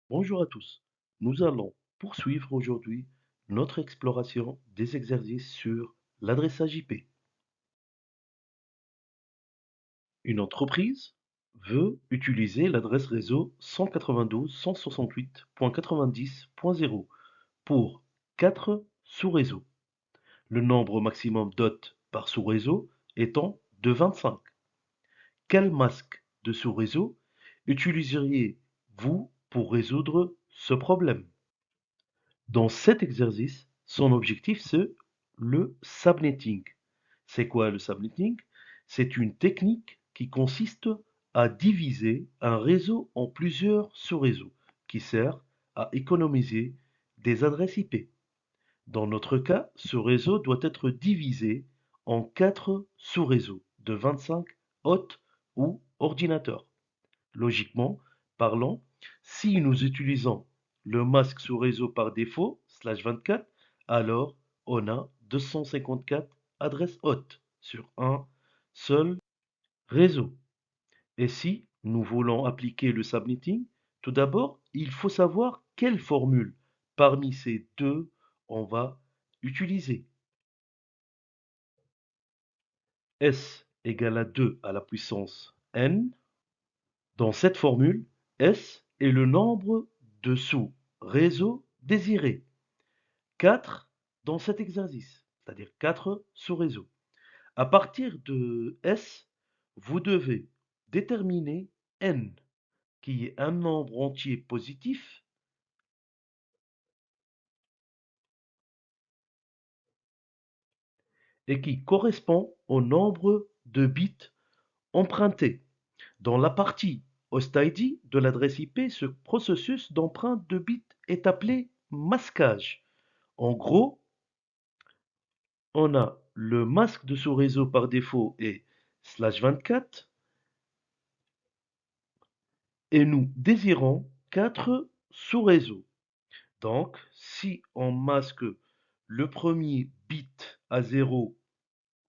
Bonjour à tous. Nous allons poursuivre aujourd'hui notre exploration des exercices sur l'adressage IP. Une entreprise veut utiliser l'adresse réseau 192.168.90.0 pour 4 sous-réseaux, le nombre maximum d'hôtes par sous-réseau étant de 25. Quel masque de sous-réseau utiliseriez-vous pour résoudre ce problème? Dans cet exercice, son objectif, c'est le subnetting. C'est quoi le subnetting? C'est une technique qui consiste à diviser un réseau en plusieurs sous-réseaux, qui sert à économiser des adresses IP. Dans notre cas, ce réseau doit être divisé en 4 sous-réseaux de 25 hôtes ou ordinateurs. Logiquement parlant, si nous utilisons le masque sous réseau par défaut, /24, alors on a 254 adresses hôtes sur un seul réseau. Et si nous voulons appliquer le subnetting, tout d'abord, il faut savoir quelle formule parmi ces deux on va utiliser. S égale à 2 à la puissance n. Dans cette formule, S est le nombre de sous-réseaux désirés. 4 dans cet exercice, c'est-à-dire 4 sous-réseaux. À partir de S, vous devez déterminer N, qui est un nombre entier positif et qui correspond au nombre de bits empruntés. Dans la partie host ID de l'adresse IP, ce processus d'empreinte de bits est appelé masquage. En gros, on a le masque de sous-réseau par défaut est /24 et nous désirons 4 sous-réseaux. Donc, si on masque le premier bit à 0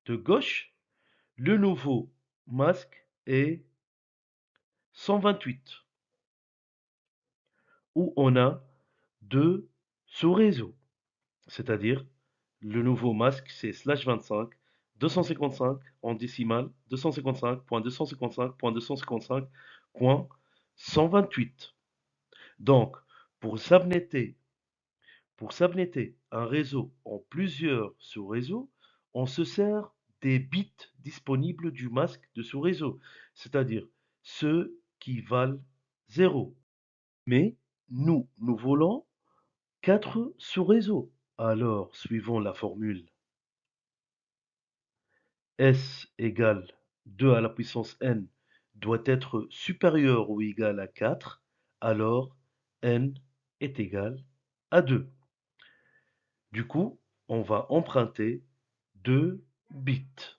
de gauche, le nouveau masque est 128, où on a 2 sous-réseaux. C'est-à-dire, le nouveau masque, c'est /25, 255 en décimale, 255.255.255.128. Donc, pour subnetter, pour subnetter un réseau en plusieurs sous-réseaux, on se sert des bits disponibles du masque de sous-réseau, c'est-à-dire ceux qui valent 0. Mais nous voulons 4 sous-réseaux. Alors, suivons la formule S égale 2 à la puissance n doit être supérieur ou égal à 4, alors n est égal à 2. Du coup, on va emprunter 2 bits.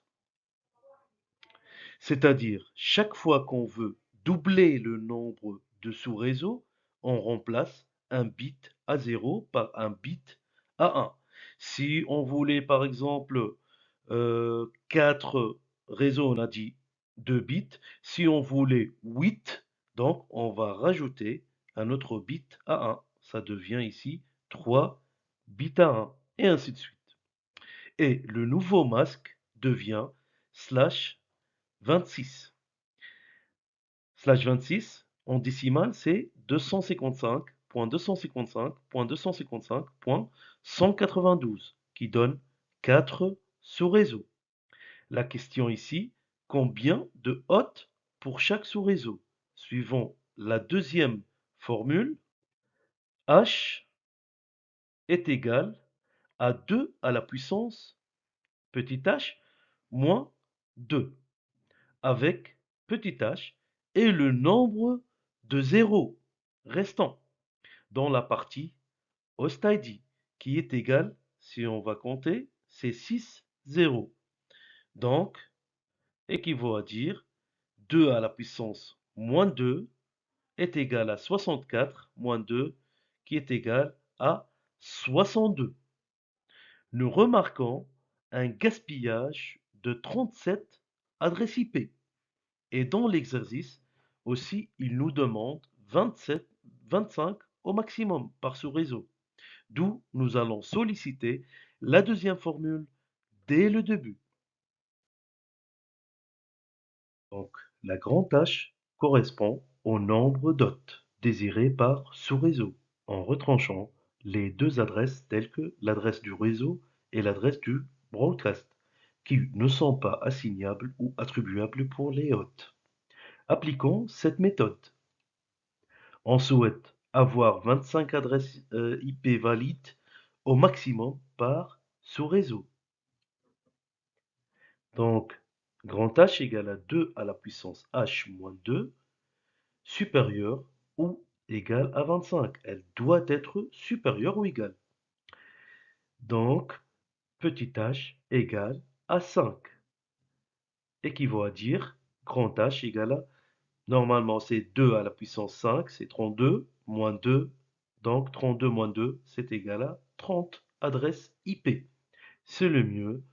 C'est-à-dire, chaque fois qu'on veut doubler le nombre de sous-réseaux, on remplace un bit à 0 par un bit à 1. Si on voulait par exemple 4 réseaux, on a dit 2 bits. Si on voulait 8, donc on va rajouter un autre bit à 1. Ça devient ici 3 bits à 1, et ainsi de suite. Et le nouveau masque devient /26. /26, en décimale, c'est 255.255.255.192, qui donne 4 sous-réseaux. La question ici, combien de hôtes pour chaque sous-réseau? Suivant la deuxième formule, H est égal à 2 à la puissance petit h moins 2, avec petit h et le nombre de zéros restants dans la partie host ID, qui est égal, si on va compter, c'est 6 zéros. Donc, équivaut à dire 2 à la puissance moins 2 est égal à 64 moins 2, qui est égal à 62. Nous remarquons un gaspillage de 37 adresses IP. Et dans l'exercice, aussi, il nous demande 25 au maximum par sous-réseau. D'où nous allons solliciter la deuxième formule dès le début. Donc, la grande H correspond au nombre d'hôtes désirés par sous-réseau, en retranchant les deux adresses telles que l'adresse du réseau et l'adresse du broadcast, qui ne sont pas assignables ou attribuables pour les hôtes. Appliquons cette méthode. On souhaite avoir 25 adresses IP valides au maximum par sous-réseau. Donc, grand H égale à 2 à la puissance H moins 2, supérieure ou égale à 25. Elle doit être supérieure ou égale. Donc, petit h égale à 5. Équivaut à dire grand H égale à, normalement c'est 2 à la puissance 5, c'est 32, moins 2. Donc 32 moins 2, c'est égal à 30 adresses IP. C'est le mieux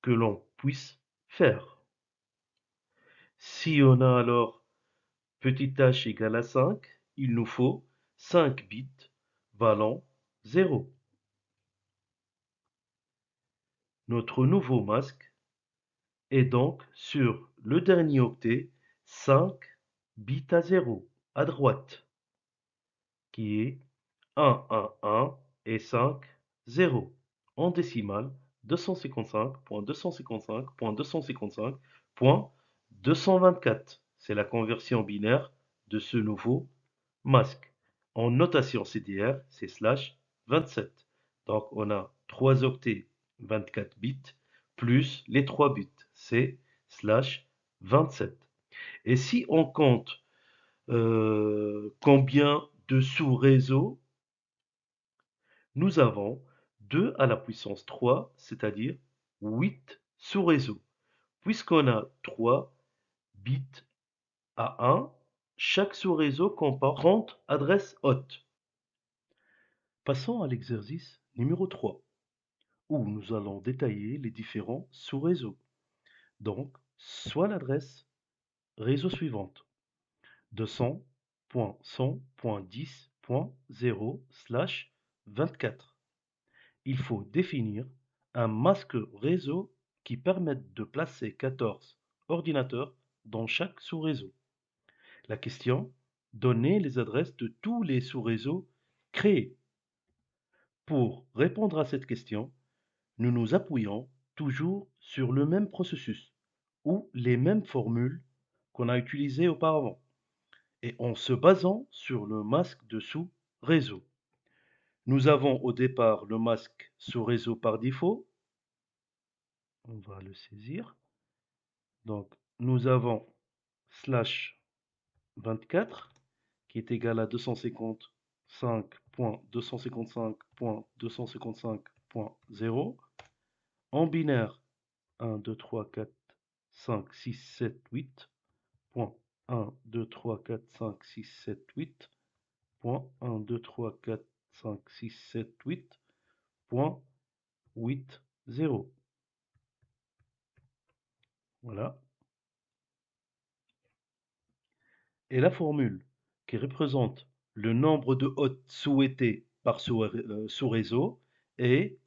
que l'on puisse faire. Si on a alors petit h égale à 5, il nous faut 5 bits valant 0. Notre nouveau masque est donc sur le dernier octet 5 bits à 0 à droite, qui est 1, 1, 1 et 5, 0. En décimale, 255.255.255.224. C'est la conversion binaire de ce nouveau masque. En notation CDR, c'est slash 27. Donc on a 3 octets 24 bits plus les 3 bits, c'est slash 27. Et si on compte combien de sous-réseaux nous avons, 2 à la puissance 3, c'est-à-dire 8 sous-réseaux. Puisqu'on a 3 bits à 1, chaque sous-réseau comporte 30 adresses hôtes. Passons à l'exercice numéro 3, où nous allons détailler les différents sous-réseaux. Donc, soit l'adresse réseau suivante, 200.100.10.0/24. Il faut définir un masque réseau qui permette de placer 14 ordinateurs dans chaque sous-réseau. La question, donner les adresses de tous les sous-réseaux créés. Pour répondre à cette question, nous nous appuyons toujours sur le même processus ou les mêmes formules qu'on a utilisées auparavant et en se basant sur le masque de sous-réseau. Nous avons au départ le masque sous-réseau par défaut. On va le saisir. Donc, nous avons slash 24 qui est égal à 255.255.255.0 en binaire 1, 2, 3, 4, 5, 6, 7, 8. Point 1, 2, 3, 4, 5, 6, 7, 8. Point 1, 2, 3, 4, 5, 6, 7, 8. Point 8, 0. Voilà. Et la formule qui représente le nombre de hôtes souhaités par sous-réseau est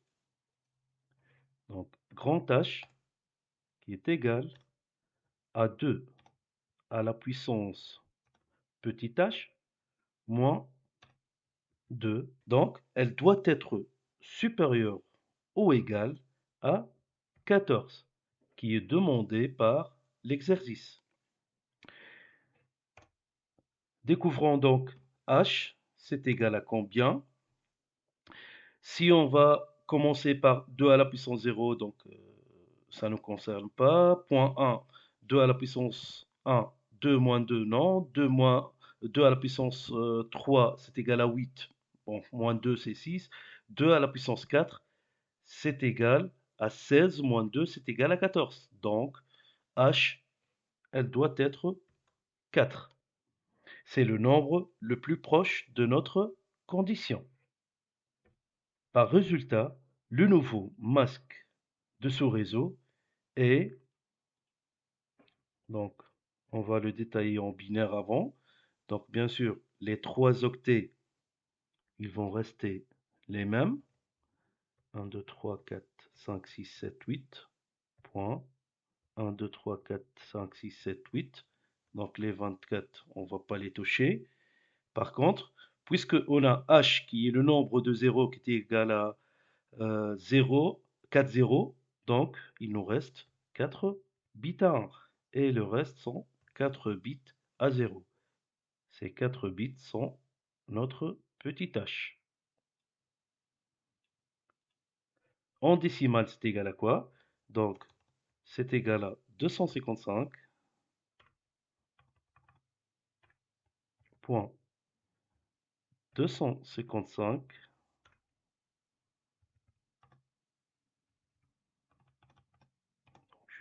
donc grand H qui est égal à 2 à la puissance petit h moins 2. Donc, elle doit être supérieure ou égale à 14, qui est demandé par l'exercice. Découvrons donc h, c'est égal à combien? Si on va commencer par 2 à la puissance 0, donc ça ne nous concerne pas. Point 1, 2 à la puissance 1, 2 moins 2, non. 2 à la puissance 3, c'est égal à 8. Bon, moins 2, c'est 6. 2 à la puissance 4, c'est égal à 16, moins 2, c'est égal à 14. Donc, h, elle doit être 4. C'est le nombre le plus proche de notre condition. Par résultat, le nouveau masque de ce réseau est, donc on va le détailler en binaire avant, donc bien sûr les 3 octets ils vont rester les mêmes. 1, 2, 3, 4, 5, 6, 7, 8. Point. 1, 2, 3, 4, 5, 6, 7, 8. Donc les 24, on ne va pas les toucher. Par contre, puisque on a h qui est le nombre de zéros qui est égal à 0, 4 zéros, donc il nous reste 4 bits à 1. Et le reste sont 4 bits à 0. Ces 4 bits sont notre petit h. En décimale, c'est égal à quoi? Donc, c'est égal à 255.255.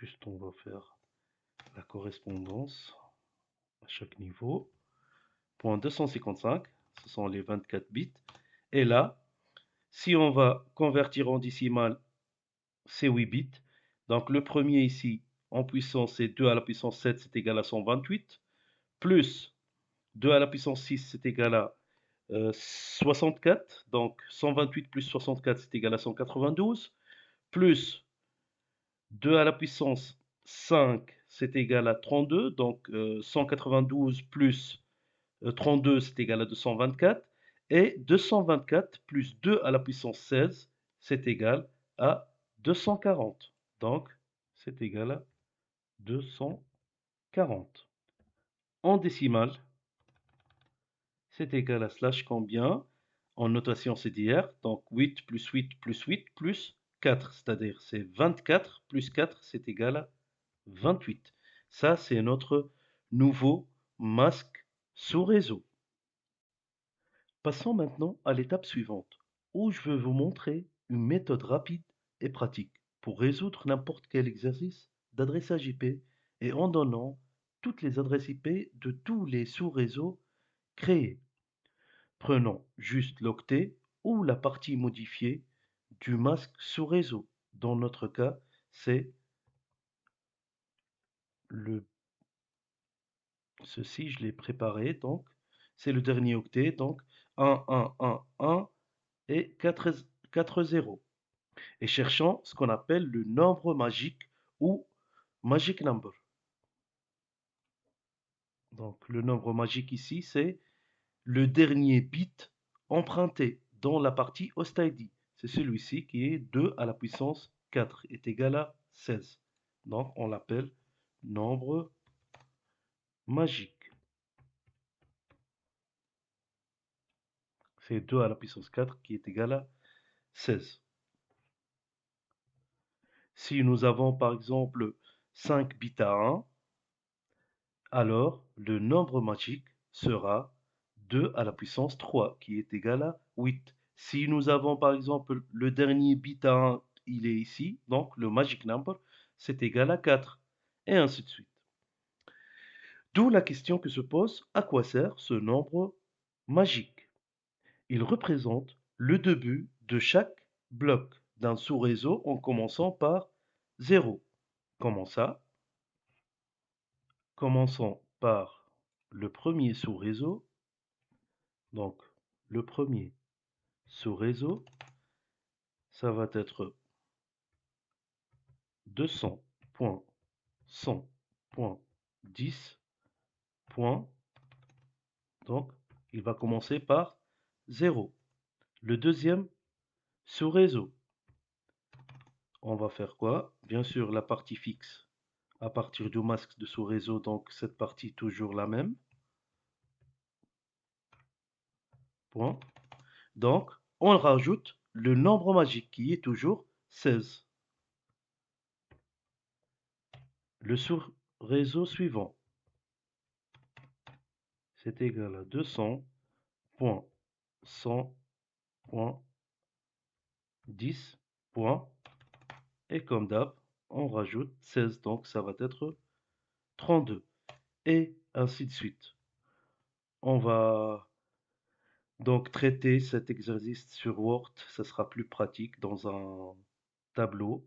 Juste, on va faire la correspondance à chaque niveau. Point 255, ce sont les 24 bits. Et là, si on va convertir en décimale, c'est 8 bits. Donc le premier ici, en puissance, c'est 2 à la puissance 7, c'est égal à 128. Plus 2 à la puissance 6, c'est égal à 64. Donc 128 plus 64, c'est égal à 192. Plus 2 à la puissance 5, c'est égal à 32. Donc 192 plus 32, c'est égal à 224. Et 224 plus 2 à la puissance 16, c'est égal à 240. Donc, c'est égal à 240. En décimale, c'est égal à slash combien? En notation CDR, donc 8 plus 8 plus 8 plus 4, c'est-à-dire c'est 24 plus 4, c'est égal à 28. Ça, c'est notre nouveau masque sous réseau. Passons maintenant à l'étape suivante, où je veux vous montrer une méthode rapide et pratique pour résoudre n'importe quel exercice d'adressage IP et en donnant toutes les adresses IP de tous les sous-réseaux créés. Prenons juste l'octet ou la partie modifiée du masque sous-réseau. Dans notre cas, c'est le ceci, je l'ai préparé, donc c'est le dernier octet, donc 1, 1, 1, 1 et 4, 4 0. Et cherchons ce qu'on appelle le nombre magique ou magic number. Donc le nombre magique ici, c'est le dernier bit emprunté dans la partie host ID. C'est celui-ci qui est 2 à la puissance 4 est égal à 16. Donc on l'appelle nombre magique. C'est 2 à la puissance 4 qui est égal à 16. Si nous avons par exemple 5 bits à 1, alors le nombre magique sera 2 à la puissance 3, qui est égal à 8. Si nous avons par exemple le dernier bit à 1, il est ici, donc le magic number, c'est égal à 4, et ainsi de suite. D'où la question que se pose, à quoi sert ce nombre magique? Il représente le début de chaque bloc d'un sous-réseau en commençant par 0. Comment ça? Commençons par le premier sous-réseau. Donc, le premier sous-réseau, ça va être 200.100.10. Donc, il va commencer par 0. Le deuxième sous-réseau, on va faire quoi? Bien sûr, la partie fixe à partir du masque de sous-réseau, donc cette partie toujours la même. Point. Donc, on rajoute le nombre magique qui est toujours 16. Le sous-réseau suivant, c'est égal à 200.100.10 points. Et comme d'hab, on rajoute 16, donc ça va être 32. Et ainsi de suite. On va donc traiter cet exercice sur Word, ça sera plus pratique dans un tableau.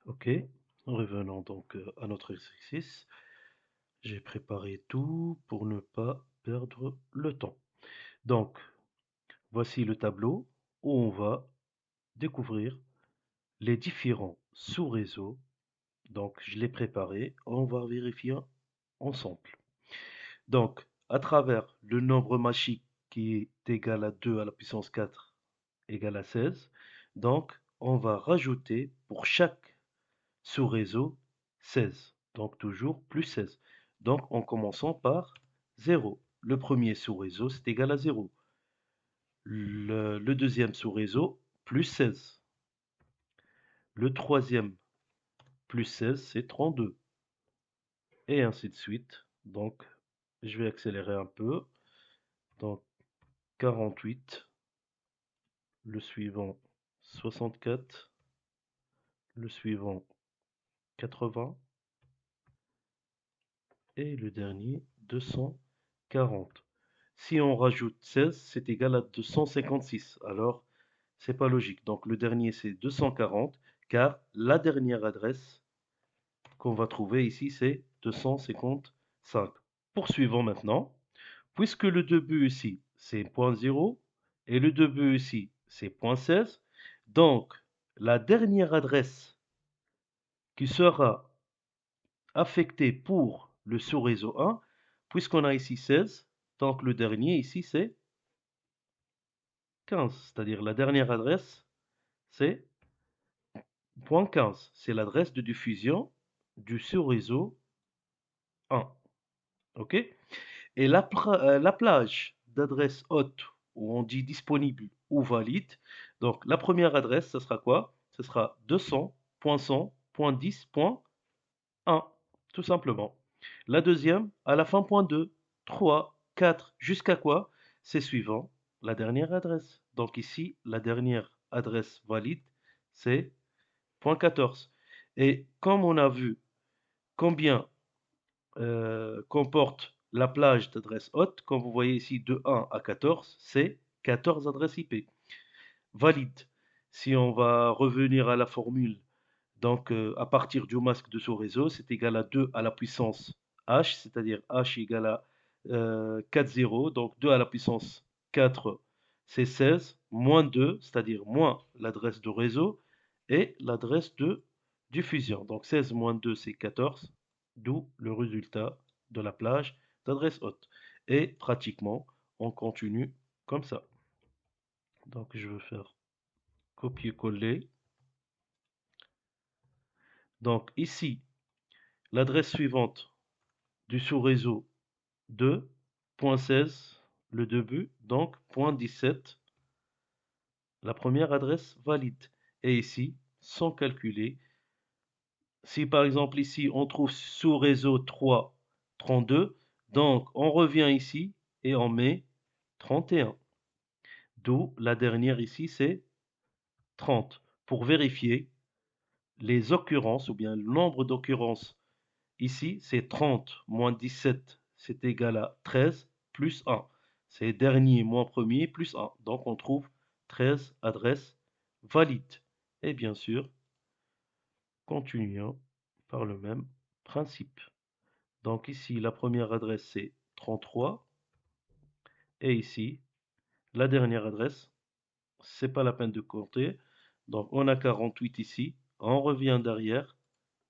Ok, revenons donc à notre exercice. J'ai préparé tout pour ne pas perdre le temps. Donc, Voici le tableau où on va découvrir les différents sous-réseaux. Donc, je l'ai préparé. On va vérifier ensemble. Donc, à travers le nombre magique qui est égal à 2 à la puissance 4 égale à 16, donc on va rajouter pour chaque sous-réseau 16. Donc toujours plus 16. Donc en commençant par 0. Le premier sous-réseau, c'est égal à 0. Le deuxième sous-réseau, plus 16. Le troisième, plus 16, c'est 32. Et ainsi de suite. Donc, je vais accélérer un peu. Donc, 48. Le suivant, 64. Le suivant, 80. Et le dernier, 240. Si on rajoute 16, c'est égal à 256. Alors, c'est pas logique. Donc, le dernier, c'est 240, car la dernière adresse qu'on va trouver ici, c'est 255. Poursuivons maintenant. Puisque le début ici, c'est point 0, et le début ici, c'est point 16, donc la dernière adresse qui sera affectée pour le sous-réseau 1, puisqu'on a ici 16, donc le dernier ici, c'est 15, c'est-à-dire la dernière adresse, c'est point 15. C'est l'adresse de diffusion du sous-réseau 1. OK? Et la plage d'adresse haute, où on dit disponible ou valide, donc la première adresse, ce sera quoi? Ce sera 200.100.10.1, tout simplement. La deuxième, à la fin, point 2, 3, 4, jusqu'à quoi? C'est suivant la dernière adresse. Donc ici, la dernière adresse valide, c'est point 14. Et comme on a vu combien comporte la plage d'adresses hautes, comme vous voyez ici de 1 à 14, c'est 14 adresses IP. Valide. Si on va revenir à la formule, donc à partir du masque de ce réseau, c'est égal à 2 à la puissance h, c'est-à-dire h égale à 4 zéros, donc 2 à la puissance 4, c'est 16, moins 2, c'est-à-dire moins l'adresse de réseau, et l'adresse de diffusion. Donc 16 moins 2, c'est 14, d'où le résultat de la plage d'adresse haute. Et pratiquement, on continue comme ça. Donc je vais faire copier-coller. Donc ici, l'adresse suivante du sous-réseau 2.16, le début, donc point 17, la première adresse valide. Et ici, sans calculer, si par exemple ici on trouve sous-réseau 3, 32, donc on revient ici et on met 31. D'où la dernière ici c'est 30. Pour vérifier les occurrences ou bien le nombre d'occurrences, ici c'est 30 moins 17, c'est égal à 13 plus 1. C'est dernier moins premier plus 1. Donc on trouve 13 adresses valides. Et bien sûr, continuons par le même principe. Donc ici, la première adresse c'est 33. Et ici, la dernière adresse, c'est pas la peine de compter. Donc on a 48 ici. On revient derrière.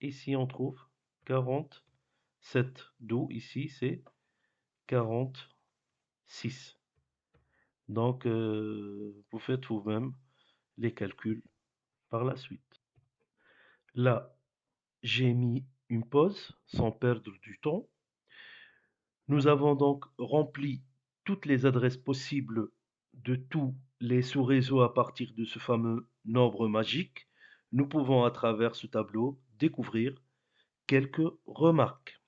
Ici, on trouve 47. D'où ici, c'est 46. Donc, vous faites vous-même les calculs par la suite. Là, j'ai mis une pause sans perdre du temps. Nous avons donc rempli toutes les adresses possibles de tous les sous-réseaux à partir de ce fameux nombre magique. Nous pouvons, à travers ce tableau, découvrir quelques remarques.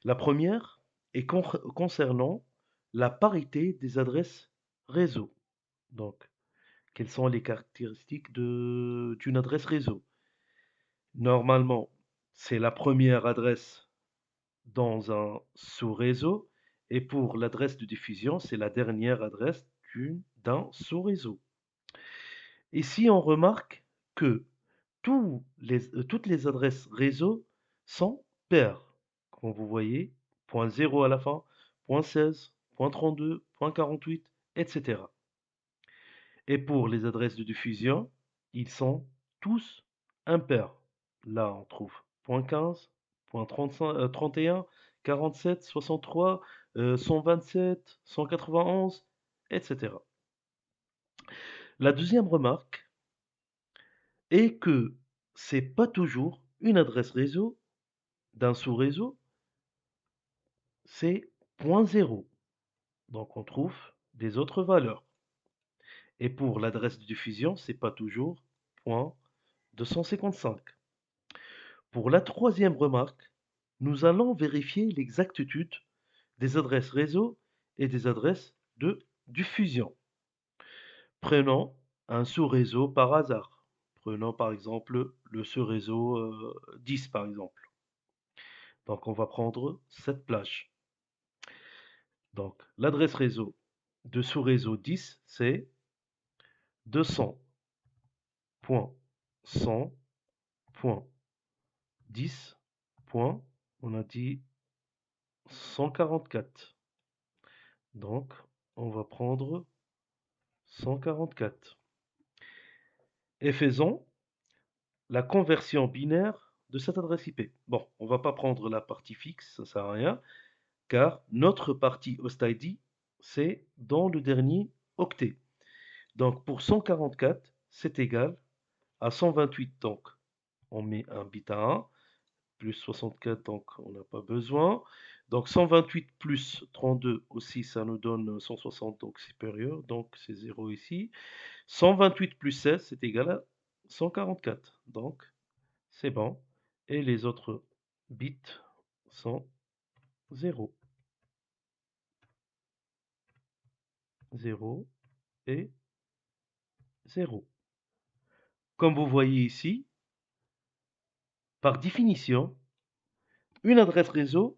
La première est concernant la parité des adresses réseau. Donc, quelles sont les caractéristiques d'une adresse réseau? Normalement, c'est la première adresse dans un sous-réseau et pour l'adresse de diffusion, c'est la dernière adresse d'un sous-réseau. Ici, on remarque que toutes les adresses réseau sont paires. Comme vous voyez, point 0 à la fin, point 16, point 32, point 48, etc. Et pour les adresses de diffusion, ils sont tous impairs. Là, on trouve .15, .35, 31, 47, 63, 127, 191, etc. La deuxième remarque est que c'est pas toujours une adresse réseau d'un sous-réseau, c'est .0. Donc on trouve des autres valeurs. Et pour l'adresse de diffusion, c'est pas toujours .255. Pour la troisième remarque, nous allons vérifier l'exactitude des adresses réseau et des adresses de diffusion. Prenons un sous-réseau par hasard. Prenons par exemple le sous-réseau 10 par exemple. Donc on va prendre cette plage. Donc l'adresse réseau de sous-réseau 10 c'est 200.100.10. On a dit 144. Donc on va prendre 144. Et faisons la conversion binaire de cette adresse IP. Bon, on ne va pas prendre la partie fixe, ça ne sert à rien, car notre partie host ID, c'est dans le dernier octet. Donc pour 144, c'est égal à 128. Donc on met un bit à 1, plus 64, donc on n'a pas besoin. Donc 128 plus 32 aussi, ça nous donne 160, donc supérieur, donc c'est 0 ici. 128 plus 16, c'est égal à 144. Donc, c'est bon. Et les autres bits sont 0. 0 et 0. Comme vous voyez ici, par définition, une adresse réseau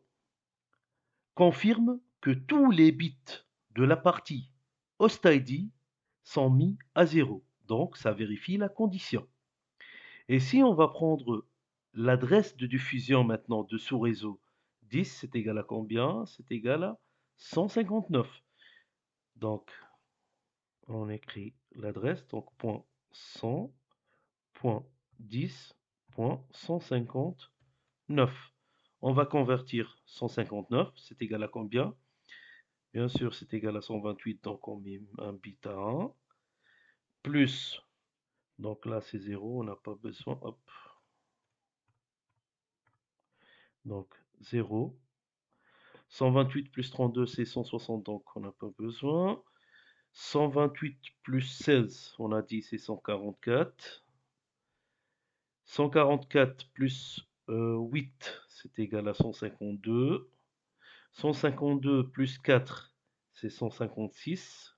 confirme que tous les bits de la partie host ID sont mis à 0. Donc, ça vérifie la condition. Et si on va prendre l'adresse de diffusion maintenant de sous-réseau 10, c'est égal à combien? C'est égal à 159. Donc, on écrit l'adresse, donc .100.10.159. On va convertir 159, c'est égal à combien? Bien sûr, c'est égal à 128, donc on met un bit à 1. Plus, donc là c'est 0, on n'a pas besoin, hop. Donc 0. 128 plus 32, c'est 160, donc on n'a pas besoin. 128 plus 16, on a dit c'est 144. 144 plus 8, c'est égal à 152. 152 plus 4, c'est 156.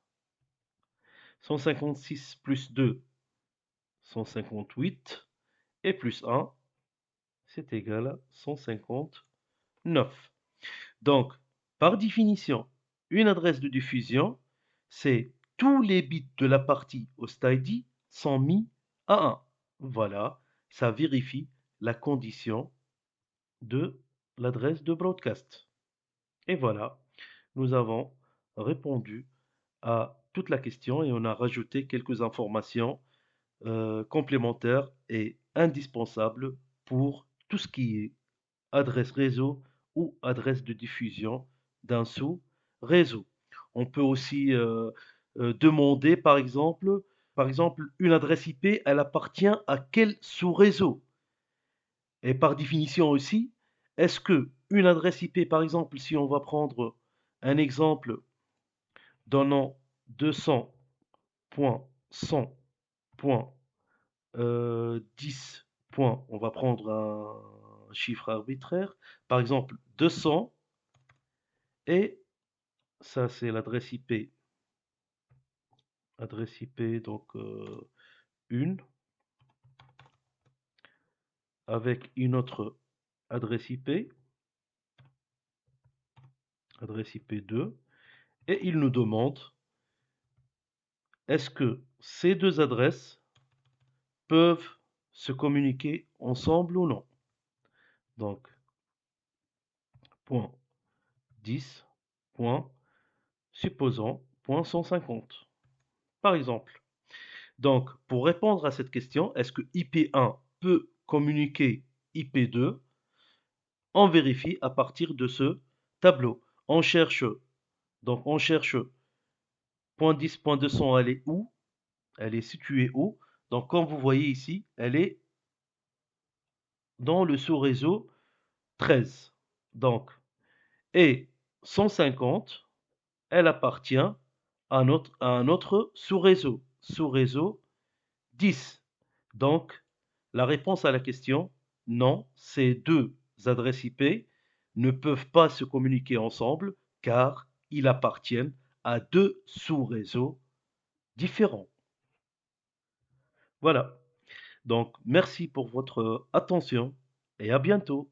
156 plus 2, 158. Et plus 1, c'est égal à 159. Donc, par définition, une adresse de diffusion, c'est tous les bits de la partie host ID sont mis à 1. Voilà, ça vérifie la condition de l'adresse de broadcast. Et voilà, nous avons répondu à toute la question et on a rajouté quelques informations complémentaires et indispensables pour tout ce qui est adresse réseau ou adresse de diffusion d'un sous-réseau. On peut aussi demander, par exemple, une adresse IP, elle appartient à quel sous-réseau? Et par définition aussi, est-ce que une adresse IP, par exemple, si on va prendre un exemple donnant 200.100.10, on va prendre un chiffre arbitraire, par exemple 200, et ça c'est l'adresse IP, donc une, avec une autre adresse IP, adresse IP 2, et il nous demande est-ce que ces deux adresses peuvent se communiquer ensemble ou non. Donc, point 10, point, supposons, point 150. Par exemple. Donc, pour répondre à cette question, est-ce que IP1 peut communiquer IP2? On vérifie à partir de ce tableau. On cherche point 10, point 200, elle est où? Elle est située où? Donc, comme vous voyez ici, elle est dans le sous-réseau 13. Donc, et 150, elle appartient à un autre sous-réseau, sous-réseau 10. Donc, la réponse à la question, non, ces deux adresses IP ne peuvent pas se communiquer ensemble car ils appartiennent à deux sous-réseaux différents. Voilà. Donc, merci pour votre attention et à bientôt.